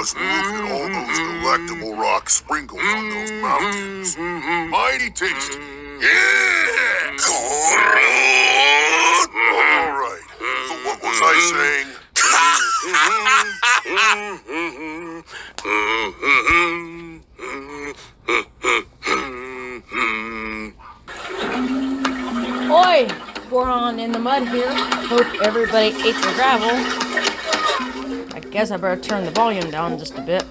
Just look at all those delectable rocks sprinkled on those mountains. Mighty tasty. Yeah! All right. So what was I saying? Oi! We're on in the mud here. Hope everybody ate their gravel. I guess I better turn the volume down just a bit.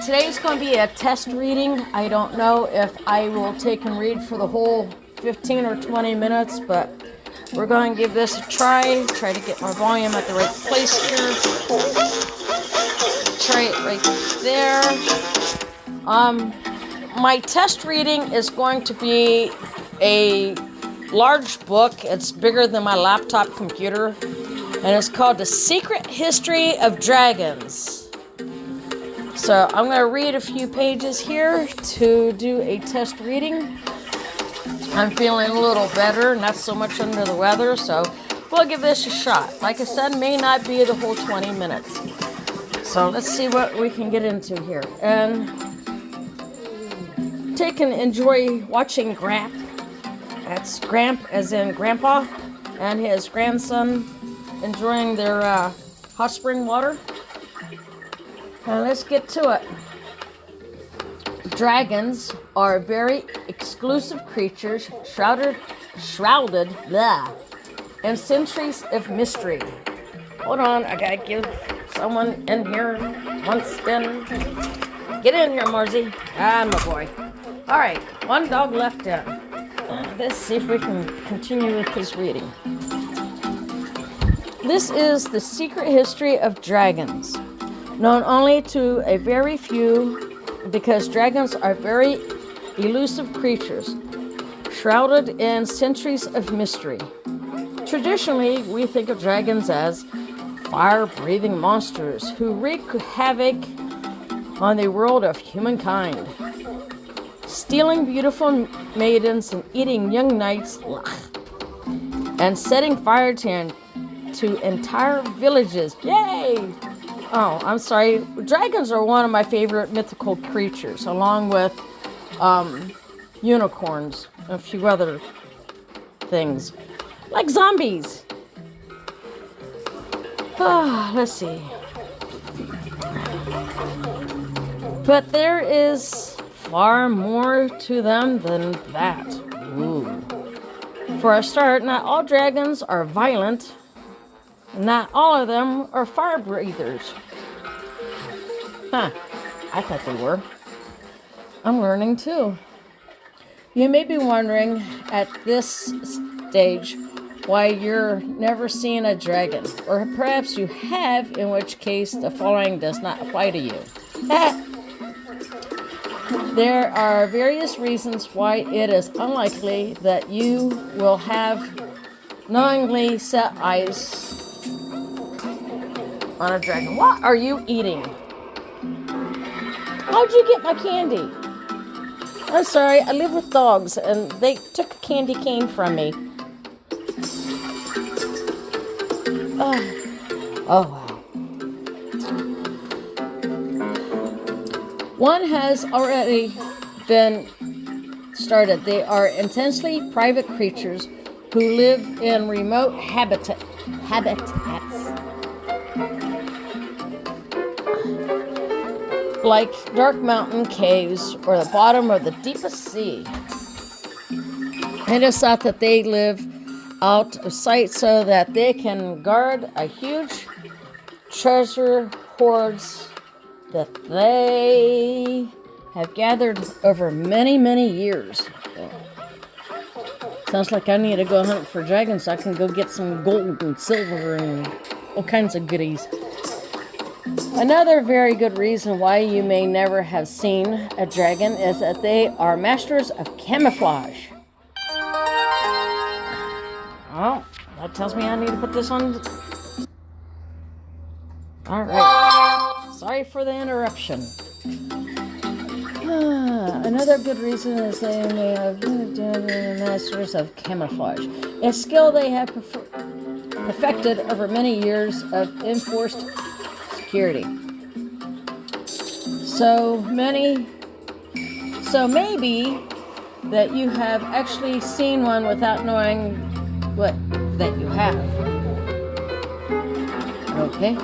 Today's going to be a test reading. I don't know if I will take and read for the whole 15 or 20 minutes, but we're going to give this a try. Try to get my volume at the right place here. Try it right there. My test reading is going to be a large book. It's bigger than my laptop computer, and it's called The Secret History of Dragons. So I'm going to read a few pages here to do a test reading. I'm feeling a little better, not so much under the weather, so we'll give this a shot. Like I said, may not be the whole 20 minutes. So let's see what we can get into here. And take and enjoy watching Gramp. That's Gramp as in Grandpa and his grandson enjoying their hot spring water. And let's get to it. Dragons are very exclusive creatures shrouded in centuries of mystery. Hold on, I gotta give someone in here once in. Get in here, Marzi. Ah, my boy. All right, one dog left in. Let's see if we can continue with his reading. This is The Secret History of Dragons, known only to a very few because dragons are very elusive creatures, shrouded in centuries of mystery. Traditionally, we think of dragons as fire-breathing monsters who wreak havoc on the world of humankind, stealing beautiful maidens and eating young knights, and setting fire to entire villages. Yay! Oh, I'm sorry. Dragons are one of my favorite mythical creatures, along with unicorns and a few other things, like zombies. Let's see. But there is far more to them than that. Ooh. For a start, not all dragons are violent. Not all of them are fire breathers. I thought they were. I'm learning too. You may be wondering at this stage why you're never seen a dragon, or perhaps you have, in which case the following does not apply to you. There are various reasons why it is unlikely that you will have knowingly set eyes on a dragon. What are you eating? How'd you get my candy? I'm sorry, I live with dogs and they took a candy cane from me. Oh wow. One has already been started. They are intensely private creatures who live in remote habitats. Like dark mountain caves or the bottom of the deepest sea. It is thought that they live out of sight so that they can guard a huge treasure hoards that they have gathered over many, many years. Sounds like I need to go hunt for dragons so I can go get some gold and silver and all kinds of goodies. Another very good reason why you may never have seen a dragon is that they are masters of camouflage. Oh, that tells me I need to put this on. Alright. Sorry for the interruption. Another good reason is they may have masters of camouflage, a skill they have perfected over many years of enforced security. So maybe that you have actually seen one without knowing that you have. Okay?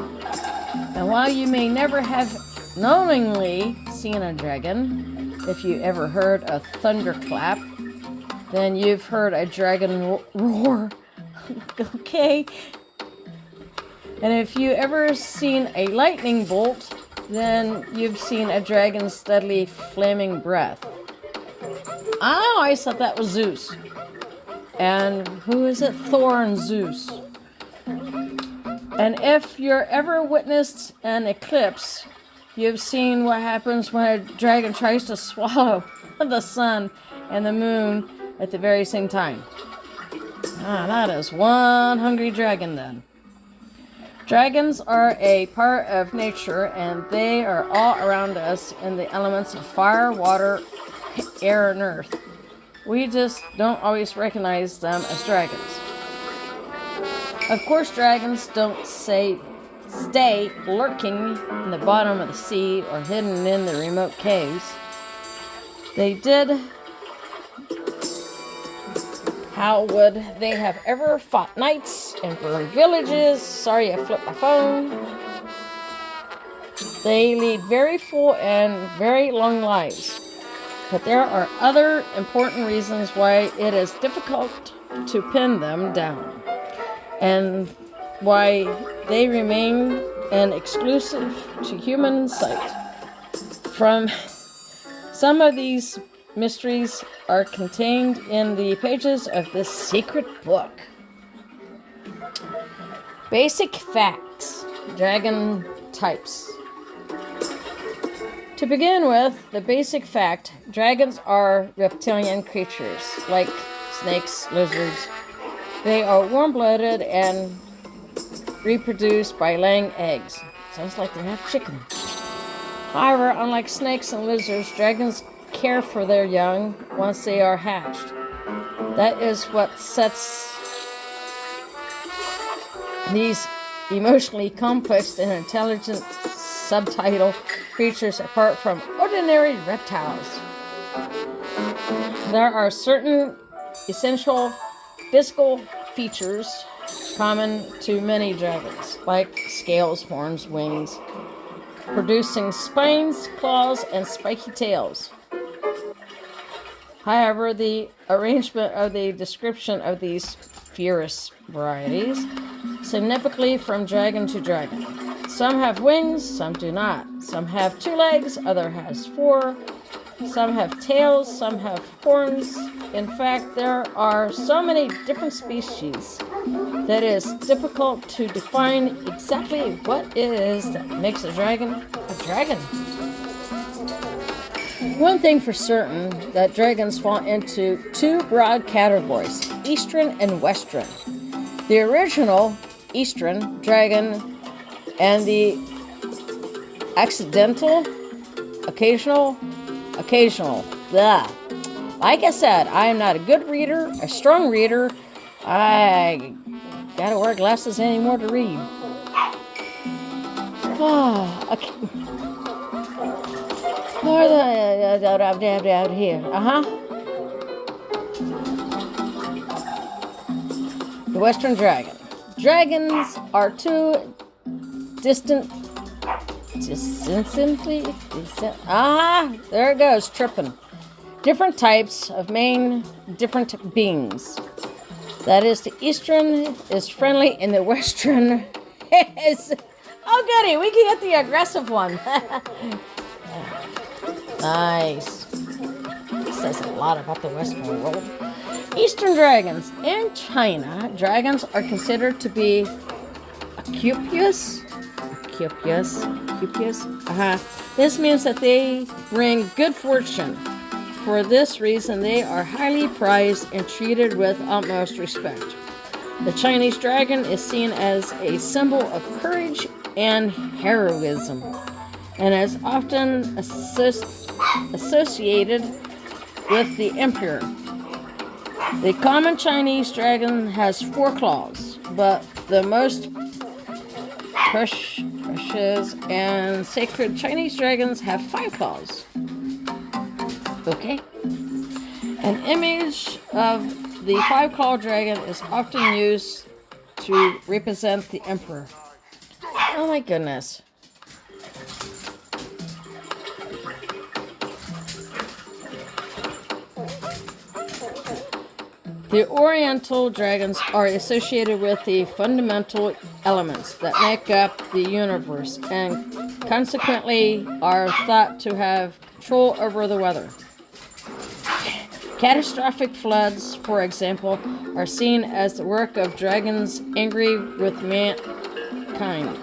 And while you may never have knowingly seen a dragon, if you ever heard a thunderclap, then you've heard a dragon roar. Okay? And if you ever seen a lightning bolt, then you've seen a dragon's deadly flaming breath. I always thought that was Zeus. And who is it? Thor and Zeus. And if you're ever witnessed an eclipse, you've seen what happens when a dragon tries to swallow the sun and the moon at the very same time. That is one hungry dragon then. Dragons are a part of nature, and they are all around us in the elements of fire, water, air, and earth. We just don't always recognize them as dragons. Of course, dragons don't stay lurking in the bottom of the sea or hidden in the remote caves. They did. How would they have ever fought knights and burned villages? Sorry, I flipped my phone. They lead very full and very long lives. But there are other important reasons why it is difficult to pin them down, and why they remain an exclusive to human sight. From some of these mysteries are contained in the pages of this secret book. Basic facts. Dragon types. To begin with, the basic fact, dragons are reptilian creatures, like snakes, lizards. They are warm-blooded and reproduce by laying eggs. Sounds like they have chicken. However, unlike snakes and lizards, dragons care for their young once they are hatched. That is what sets these emotionally complex and intelligent subtitle creatures apart from ordinary reptiles. There are certain essential physical features common to many dragons, like scales, horns, wings, producing spines, claws, and spiky tails. However, the arrangement of the description of these fierce varieties significantly from dragon to dragon. Some have wings, some do not. Some have 2 legs, other has 4. Some have tails, some have horns. In fact, there are so many different species that it is difficult to define exactly what it is that makes a dragon a dragon. One thing for certain, that dragons fall into 2 broad categories, Eastern and Western. The original Eastern dragon and the accidental, occasional. Blah. Like I said, I am not a good reader, a strong reader. I gotta wear glasses anymore to read. Okay. Out here. The Western dragon. Dragons are 2 there it goes, tripping. Different types of different beings. That is, the Eastern is friendly and the Western is... Oh goody, we can get the aggressive one. Nice. This says a lot about the Western world. Eastern dragons. In China, dragons are considered to be Cupious. This means that they bring good fortune. For this reason, they are highly prized and treated with utmost respect. The Chinese dragon is seen as a symbol of courage and heroism, and is often associated with the emperor. The common Chinese dragon has 4 claws, but the most brushes, and sacred Chinese dragons have 5 claws. Okay? An image of the 5-clawed dragon is often used to represent the emperor. Oh my goodness. The Oriental dragons are associated with the fundamental elements that make up the universe and consequently are thought to have control over the weather. Catastrophic floods, for example, are seen as the work of dragons angry with mankind.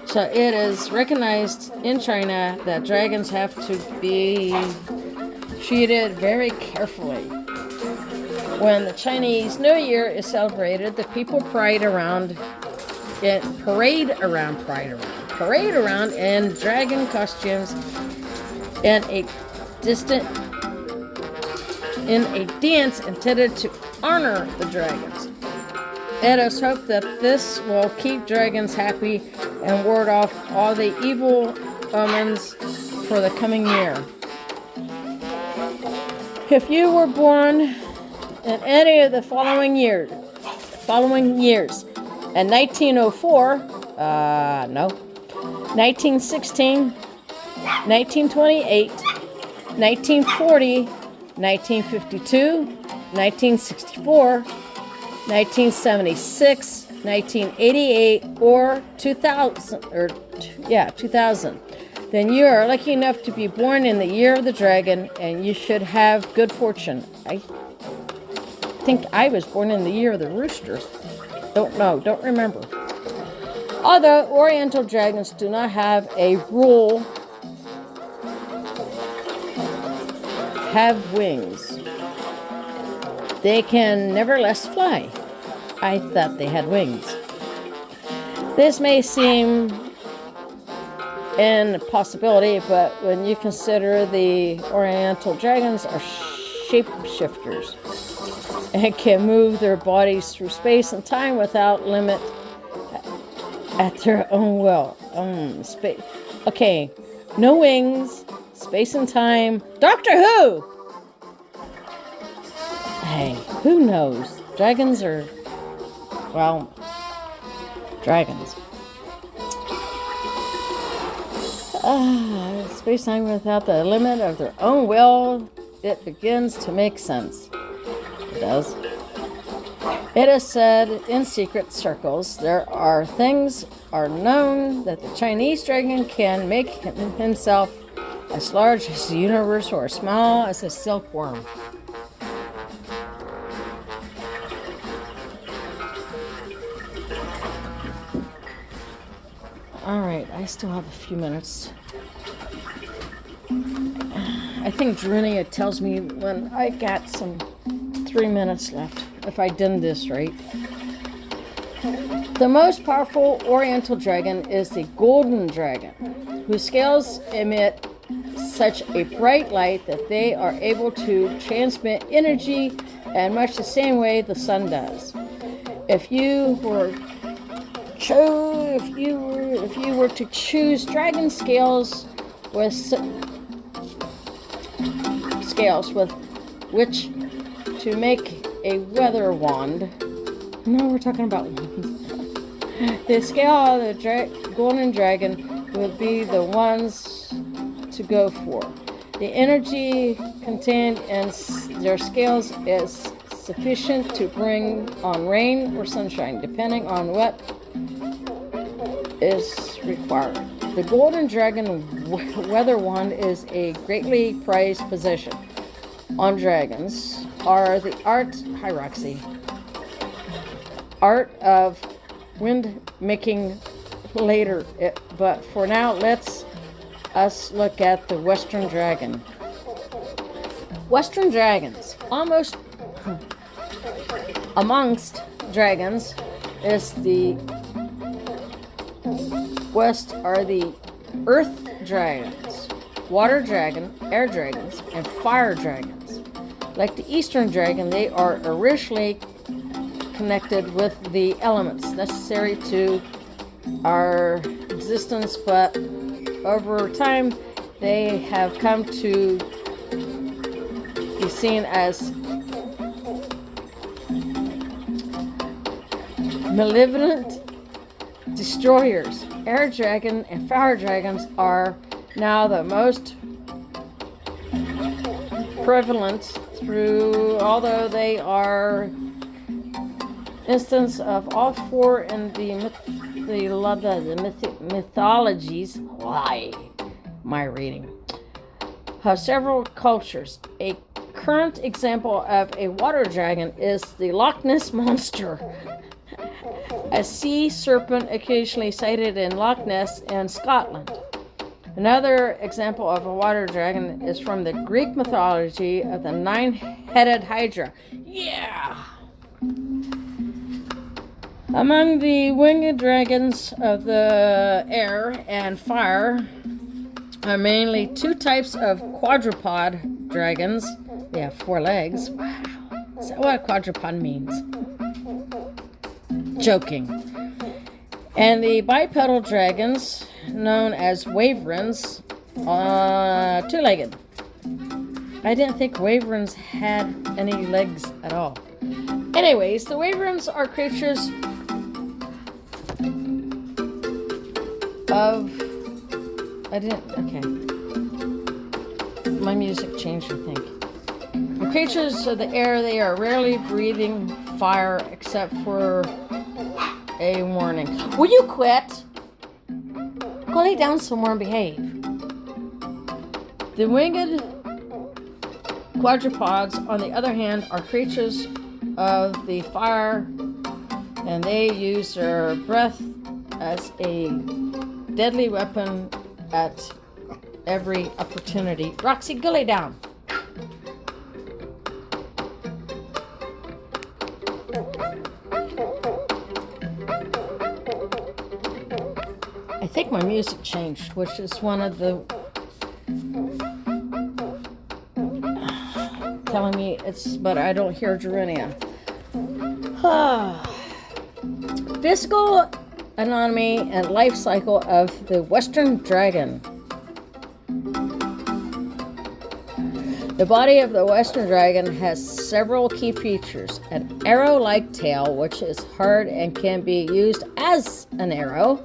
So it is recognized in China that dragons have to be treated very carefully. When the Chinese New Year is celebrated, the people parade around in dragon costumes in a dance intended to honor the dragons. It is hoped that this will keep dragons happy and ward off all the evil omens for the coming year. If you were born in any of the following years, in 1904, 1916, 1928, 1940, 1952, 1964, 1976, 1988, or 2000, then you are lucky enough to be born in the year of the dragon, and you should have good fortune. I think I was born in the year of the rooster. Don't remember. Although Oriental dragons do not have a rule, have wings. They can nevertheless fly. I thought they had wings. This may seem an impossibility, but when you consider the Oriental dragons are shapeshifters and can move their bodies through space and time without limit at their own will. Okay, no wings, space and time. Doctor Who! Hey, who knows? Dragons are, well, dragons. Space-time without the limit of their own will, it begins to make sense. It does. It is said in secret circles there are things are known that the Chinese dragon can make himself as large as the universe or as small as a silkworm. All right, I still have a few minutes. I think Rudania tells me when I got some 3 minutes left, if I did this right. The most powerful Oriental dragon is the golden dragon, whose scales emit such a bright light that they are able to transmit energy in much the same way the sun does. If you were to choose dragon scales with which to make a weather wand. No, we're talking about wands. The scale of the golden dragon would be the ones to go for. The energy contained in their scales is sufficient to bring on rain or sunshine, depending on what is required. The golden dragon weather wand is a greatly prized possession on dragons are the art of wind making later, but for now let's look at the Western dragon. Western dragons, amongst dragons is the West are the earth dragons, water dragon, air dragons, and fire dragons. Like the Eastern dragon, they are originally connected with the elements necessary to our existence, but over time they have come to be seen as malevolent destroyers. Air dragon and fire dragons are now the most prevalent although they are instance of all four in the mythologies. Why am I reading? Have several cultures. A current example of a water dragon is the Loch Ness Monster, a sea serpent occasionally sighted in Loch Ness in Scotland. Another example of a water dragon is from the Greek mythology of the nine-headed Hydra. Yeah! Among the winged dragons of the air and fire are mainly two types of quadruped dragons. They have 4 legs. Wow. Is that what a quadruped means? Joking. And the bipedal dragons, known as wyverns, 2-legged. I didn't think wyverns had any legs at all. Anyways, the wyverns are creatures okay. My music changed, I think. The creatures of the air, they are rarely breathing fire except for a warning. Will you quit? Go lay down somewhere and behave. The winged quadrupeds, on the other hand, are creatures of the fire, and they use their breath as a deadly weapon at every opportunity. Roxy, go lay down. I think my music changed, which is one of the telling me but I don't hear Rudania. Physical anatomy and life cycle of the Western dragon. The body of the Western dragon has several key features. An arrow-like tail, which is hard and can be used as an arrow.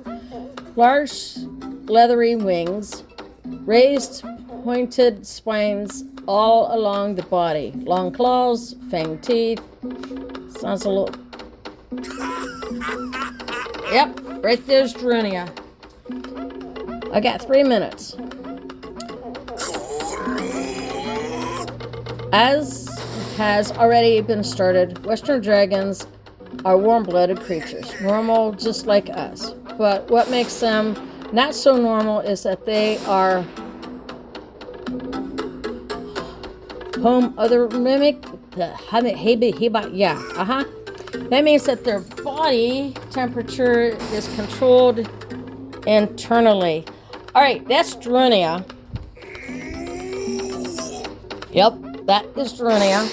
Large, leathery wings. Raised, pointed spines all along the body. Long claws, fanged teeth. Sounds a little... Yep, right there's Rudania. I got 3 minutes. As has already been started, Western dragons are warm-blooded creatures, normal just like us. But what makes them not so normal is that they are That means that their body temperature is controlled internally. All right, that's Rudania. Yep, that is Rudania.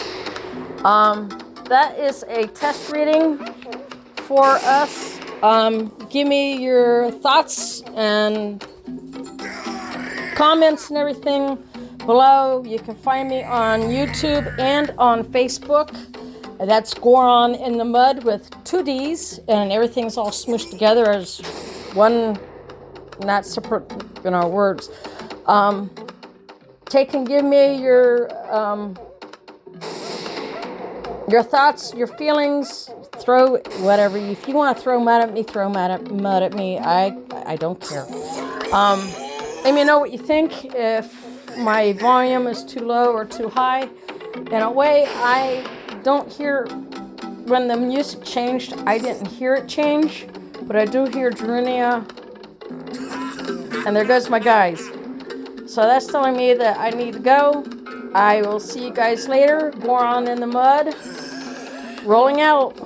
That is a test reading for us. Give me your thoughts and comments and everything below. You can find me on YouTube and on Facebook. That's Goron in the Mud with 2 D's, and everything's all smushed together as one, not separate, words. Take and give me your thoughts, your feelings. Throw whatever. If you want to throw mud at me, throw mud at me. I don't care. Let me know what you think. If my volume is too low or too high. In a way, I don't hear, when the music changed, I didn't hear it change, but I do hear Rudania, and there goes my guys. So that's telling me that I need to go. I will see you guys later. Goron in the Mud, rolling out.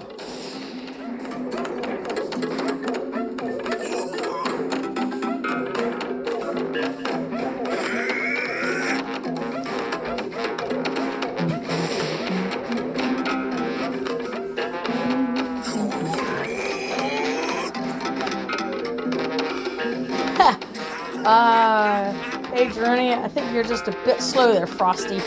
Hey, Rudania, I think you're just a bit slow there, Frosty.